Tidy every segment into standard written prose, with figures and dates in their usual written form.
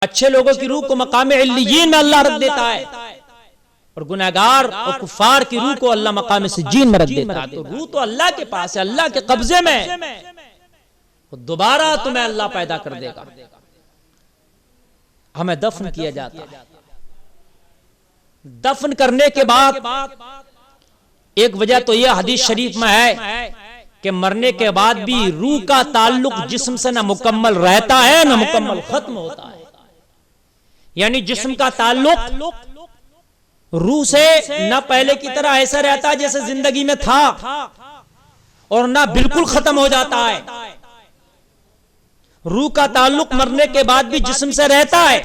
अच्छे लोगों की रूह को मकाम इल्लियीन में अल्लाह रख देता है और गुनहगार और कुफार की रूह को अल्लाह मकाम सिज्जीन में रख देता है। तो रूह तो अल्लाह के पास है, अल्लाह के कब्जे में, दोबारा तुम्हें अल्लाह पैदा कर देगा। हमें दफन किया जाता है। दफन करने के बाद एक वजह तो यह हदीस शरीफ में है कि मरने के बाद भी रूह का ताल्लुक जिस्म से ना मुकम्मल रहता है ना मुकम्मल खत्म होता है। यानी जिस्म का ताल्लुक रूह से ना पहले की तरह ऐसा रहता है जैसे जिंदगी में था और ना बिल्कुल खत्म हो जाता है। रूह का ताल्लुक मरने के बाद भी जिस्म से रहता है।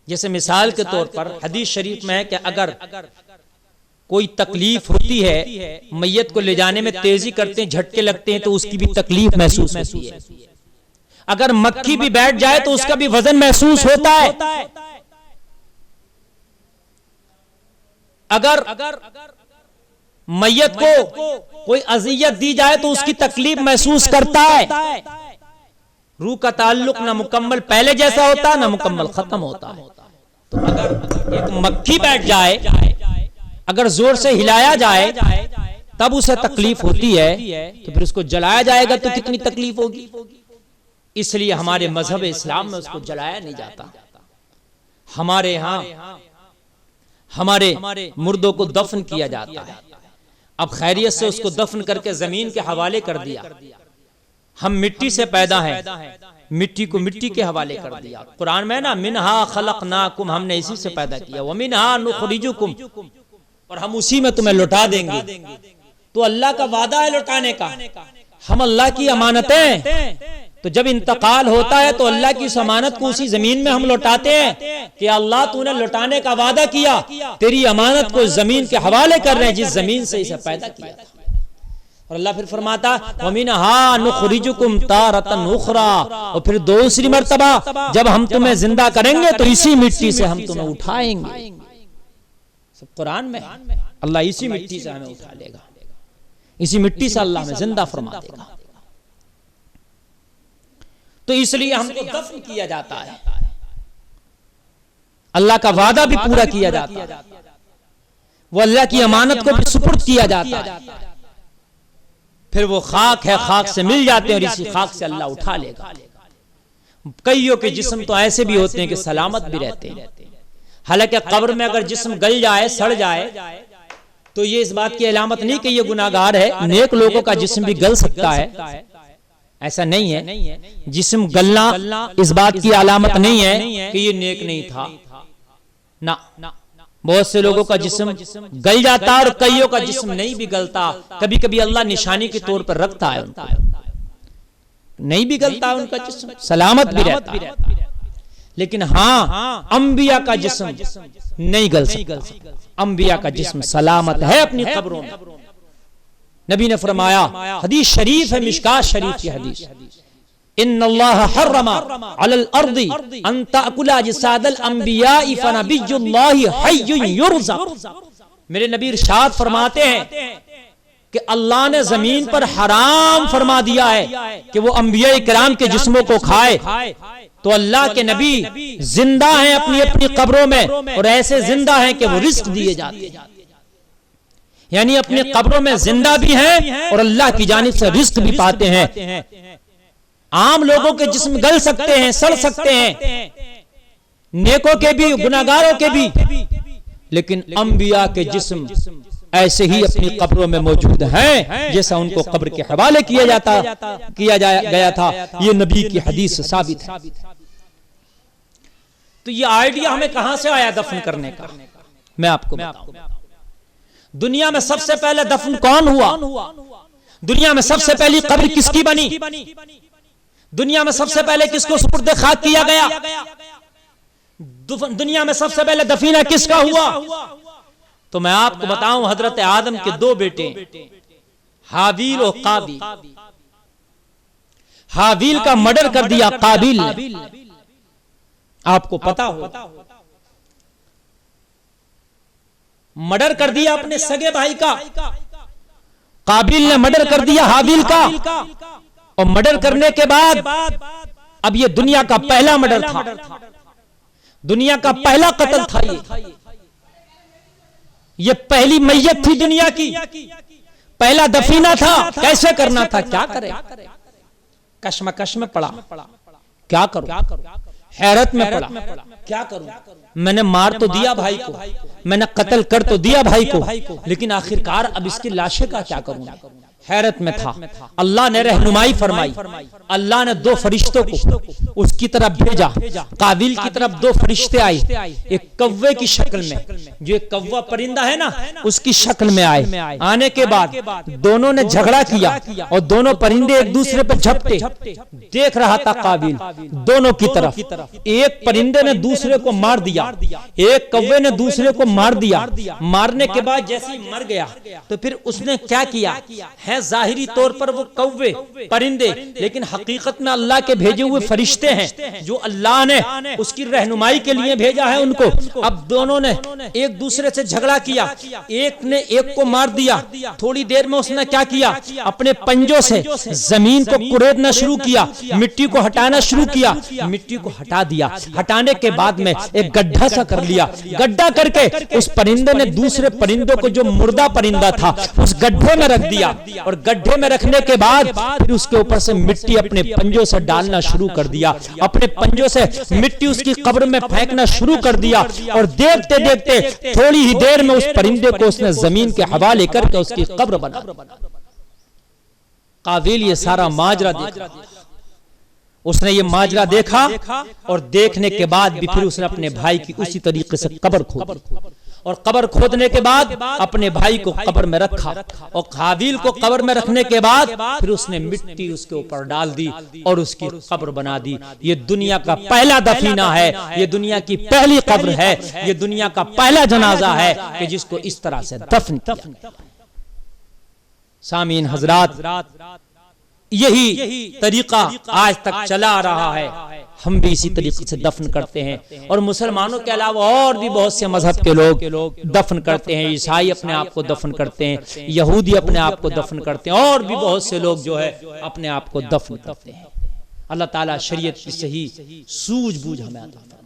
जैसे मिसाल के तौर पर हदीस शरीफ में है कि अगर कोई तकलीफ होती है, मैयत को ले जाने में तेजी करते हैं, झटके लगते हैं, तो उसकी भी तकलीफ महसूस होती है। अगर मक्खी भी बैठ जाए तो उसका भी वजन महसूस होता है। अगर मैयत को कोई अजियत दी जाए तो उसकी तकलीफ महसूस करता है। रूह का ताल्लुक ना मुकम्मल पहले जैसा होता है ना मुकम्मल खत्म होता है। तो अगर एक मक्खी बैठ जाए, अगर जोर से हिलाया जाए तब उसे तकलीफ होती है, तो फिर उसको जलाया जाएगा तो कितनी तकलीफ होगी। इसलिए हमारे मजहब इस्लाम में उसको जलाया नहीं जाता। हमारे यहाँ हमारे मुर्दों को दफन किया जाता है। अब खैरियत से उसको दफन करके जमीन के हवाले कर दिया। हम मिट्टी से पैदा हैं, मिट्टी को मिट्टी के हवाले कर दिया। कुरान में ना मिनहा खलकनाकुम, हमने इसी से पैदा किया, व मिनहा नुखरिजुकुम, और हम उसी में तुम्हें लौटा देंगे। तो अल्लाह का वादा है लौटाने का। हम अल्लाह की अमानतें, तो जब इंतकाल होता है तो अल्लाह की उस अमानत को उसी जमीन में हम लौटाते हैं कि अल्लाह तूने लौटाने का वादा किया, तेरी अमानत को जमीन के हवाले कर रहे हैं जिस जमीन से इसे पैदा किया था। और अल्लाह फिर फरमाता वमिनहा नुखरिजुकुम तारतन उखरा, और फिर दूसरी मर्तबा जब हम तुम्हें जिंदा करेंगे तो इसी मिट्टी से हम तुम्हें उठाएंगे। सब कुरान में अल्लाह इसी मिट्टी से हमें उठा लेगा, इसी मिट्टी से अल्लाह हमें जिंदा फरमा देगा। तो इसलिए हमको दफन किया जाता है, अल्लाह का वादा भी पूरा किया जाता है, वो अल्लाह की अमानत को भी सुपुर्द किया जाता है। फिर वो खाक है, खाक से मिल जाते हैं और इसी खाक से अल्लाह उठा लेगा। कईयों के जिस्म तो ऐसे भी होते हैं कि सलामत भी रहते हैं। हालांकि कब्र में अगर जिस्म गल जाए, सड़ जाए, तो ये इस बात की अलामत नहीं कि ये गुनाहगार है। नेक लोगों का जिस्म भी गल सकता है, ऐसा नहीं है। जिस्म गलना इस बात की अलामत नहीं है कि ये नेक नहीं था ना। बहुत से लोगों का जिस्म गल जाता है और कईयों का जिस्म नहीं भी गलता। कभी कभी अल्लाह निशानी के तौर पर रखता है उनको, नहीं भी गलता है उनका जिस्म, सलामत भी रहता है। लेकिन हाँ, अंबिया का जिस्म नहीं गल सकता। अंबिया का जिस्म सलामत है अपनी कब्रों में। नबी ने फरमाया, हदीस शरीफ है, मिशकात शरीफ की हदीस, इन्नल्लाह हर्रमा अलल अर्दी अन ताकुला जिसादल अंबियाई फनबियुल्लाहि हय्युन युरज़क़। मेरे नबी इरशाद फरमाते हैं कि अल्लाह ने जमीन पर हराम फरमा दिया है कि वो अंबिया इकराम के जिस्मों को खाए। तो अल्लाह के नबी जिंदा हैं अपनी अपनी कब्रों में, और ऐसे जिंदा हैं कि वो रिस्क दिए जाते हैं। यानी अपनी कब्रों में जिंदा भी हैं और अल्लाह की जानिब से रिस्क भी पाते हैं। आम लोगों के जिस्म गल सकते हैं, सड़ सकते हैं, नेकों के भी, गुनाहगारों के भी, लेकिन अंबिया के जिस्म ऐसे ही अपनी कब्रों में मौजूद हैं जैसा उनको कब्र के हवाले किया गया था। ये नबी की हदीस से साबित है। तो ये आइडिया हमें कहां से आया दफन करने का, मैं आपको बताऊं। दुनिया में सबसे पहले दफन कौन हुआ? दुनिया में सबसे पहली कब्र किसकी बनी? दुनिया में सबसे पहले किसको सुपुर्द खाक किया गया? दुनिया में सबसे पहले दफीना किसका हुआ? तो मैं आपको बताऊं, हजरत आदम के दो बेटे हाबील और काबिल। हाबील का मर्डर कर दिया काबिल ने, आपको पता हो, मर्डर कर दिया अपने सगे भाई का। काबिल ने मर्डर कर दिया हाबील का, और मर्डर करने के बाद अब ये दुनिया का पहला मर्डर था, दुनिया का पहला कत्ल था, ये पहली मैयत थी दुनिया की, पहला दफीना था। कैसे करना था, क्या करे, कश्मकश में पड़ा, क्या करूं, हैरत में पड़ा, क्या करूं। मैंने मार तो दिया भाई को, मैंने कत्ल कर तो दिया भाई को, लेकिन आखिरकार अब इसकी लाशें का क्या करूं। हैरत में था। अल्लाह ने रहनुमाई फरमाई, अल्लाह ने दो फरिश्तों को उसकी तरफ भेजा। काबिल की तरफ दो फरिश्ते आए, एक कव्वे की शक्ल में, जो एक कव्वा परिंदा है ना, उसकी शक्ल में आए। आने के बाद दोनों ने झगड़ा किया और दोनों परिंदे एक दूसरे पर झपटे। देख रहा था काबिल दोनों की तरफ, एक परिंदे ने दूसरे को मार दिया, एक कव्वे ने दूसरे को मार दिया। मारने के बाद जैसे ही मर गया तो फिर उसने क्या किया है, जाहिरी तौर पर वो कव्वे परिंदे, लेकिन हकीकत में अल्लाह के भेजे हुए फरिश्ते हैं जो अल्लाह ने उसकी रहनुमाई के लिए भेजा है उनको। अब दोनों ने एक दूसरे से झगड़ा किया, एक ने एक को मार दिया। थोड़ी देर में उसने क्या किया, अपने पंजों से जमीन को कुरेदना शुरू किया, मिट्टी को हटाना शुरू किया। मिट्टी को हटा दिया, हटाने के बाद में एक गड्ढा सा कर लिया। गड्ढा करके उस परिंदे ने दूसरे परिंदों को, जो मुर्दा परिंदा था, उस गड्ढे में रख दिया। और गड्ढे में रखने के बाद फिर उसके ऊपर से मिट्टी अपने पंजों से डालना शुरू कर दिया, अपने पंजों से मिट्टी उसकी कब्र में फेंकना शुरू कर दिया। और देखते देखते थोड़ी ही देर में उस परिंदे को उसने जमीन के हवाले करके उसकी कब्र बना। काबिल ये सारा माजरा देखा, उसने ये माजरा देखा और देखने के बाद भी फिर उसने अपने भाई की उसी तरीके से कब्र खोदी। और कब्र खोदने के बाद अपने भाई को कब्र में रखा, और काबिल को कब्र में रखने के बाद फिर उसने मिट्टी उसके ऊपर डाल दी और उसकी कब्र बना दी। ये दुनिया का पहला दफीना है, ये दुनिया की पहली कब्र है, ये दुनिया का पहला जनाजा है कि जिसको इस तरह से दफन किया। सामीन हजरात, यही तरीका आज तक चला आ रहा है। हम भी इसी तरीके से दफन करते हैं, और मुसलमानों के अलावा और भी बहुत से मजहब के लोग दफन करते हैं। ईसाई अपने आप को दफन करते हैं, यहूदी अपने आप को दफन करते हैं, और भी बहुत से लोग जो है अपने आप को दफन करते हैं। अल्लाह ताला शरीयत की सही सूझबूझ हमें अता फरमाए।